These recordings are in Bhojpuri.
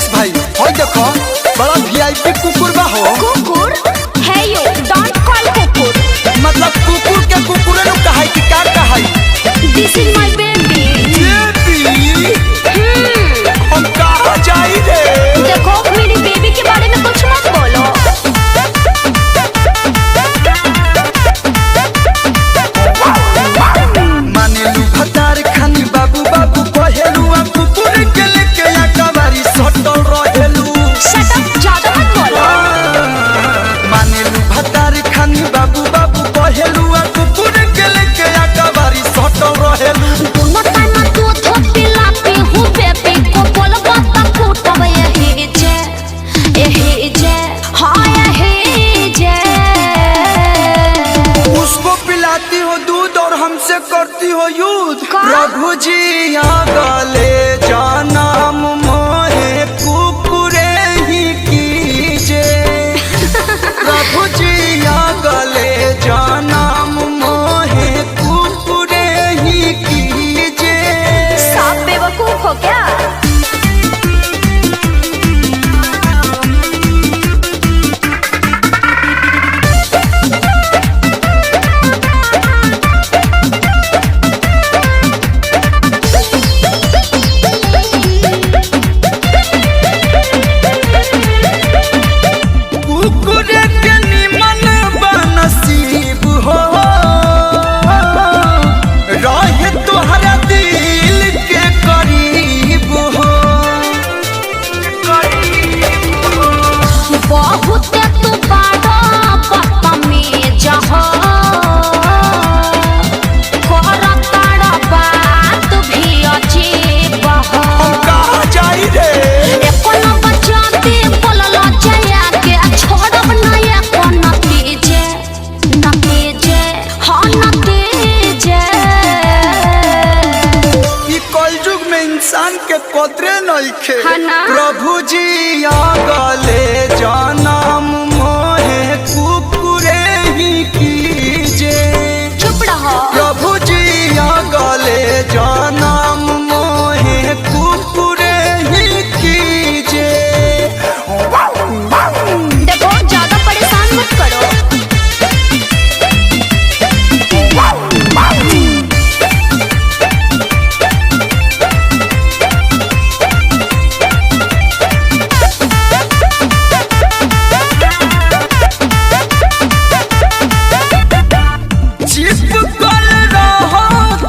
विकास भाई होय देखो बड़ा वीआईपी कुकुर बा हो। कुकुर है यो, डोंट कॉल कुकुर। मतलब कुकुर के कुकुरे नु कहाई कि का कहाई? दिस इज माय बेबी। बेबी हम कहाँ जाई रे? देखो मेरी बेबी के बारे में कुछ मत बोलो। माने लू भतार खानी बाबू बाबू कहेलू आ कुकुर के लेके या कबारी सटल रहेलू। शट अप, ज्यादा मत बोलो। माने लू भतार खानी बाबू बाबू कहेलू आ कुकुर के लेके या कबारी सटल रहेलू। दोनों टाइम तू थोपी लापी हूँ बेबी को बोलबा त फूटब यही जे हाँ यही जे। उसको पिलाती हो दूध और हमसे करती हो युद्ध। का? प्रभु जी आ गले जन्म मोहे कुकुरे ही कीजे। प्रभु जी आ गले जन्म मोहे कुकुरे ही कीजे। साफ बेवकूफ हो क्या? कुकुरे के निमन बनसीब हो रहे तोहरा दिल के करीब हो। बहुत तू बड़ा बदतमीज हो, करताड़ा बात भी अजीब हो। हम कहाँ जाई रे? एको न बचाती बोलला जया के छोड़ब न एको नतीजे हाँ नतीजे। ई कलयुग में इंसान के कदरे नइखे। हाँ ना? प्रभु जी आ गले जन्म मोहे कुकुरे ही कीजे। चुप रहो। प्रभु जी आ गले जन्म मोहे कुकुरे ही कीजे। देखो ज्यादा परेशान मत करो। चिपकल रहो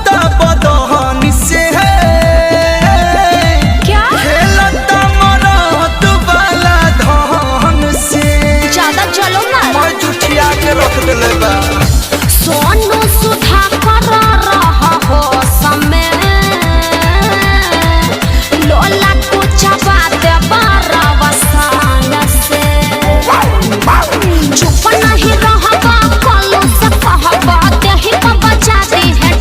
तब बदहन से क्या? खेलत मरत वाला धन से। ज्यादा चलो ना। मैं जुठिया के रख दिले बा। सोनू सुधा कर रहा हो समय लोला कुछ बात बरवसान से। चुप नहीं रहबा कलू से कहबा देही पर बचा दी है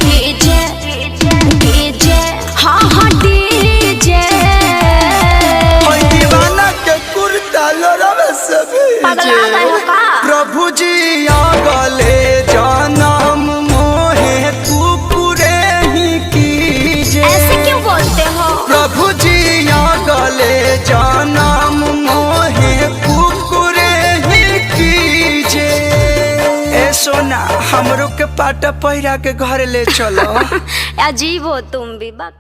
डीजे हाँ हाँ डीजे। ओए दीवाना के कुर्ता लोरवे से पगला गए हो का? प्रभु जी आ गले जन्म मोहे कुकुरे ही कीजे। ऐसे क्यों बोलते हो? प्रभु जी आ गले जन्म मोहे कुकुरे ही कीजे। ए सोना हमरो के पाटा पहिरा के घर ले चलो। अजीब हो तुम भी बक।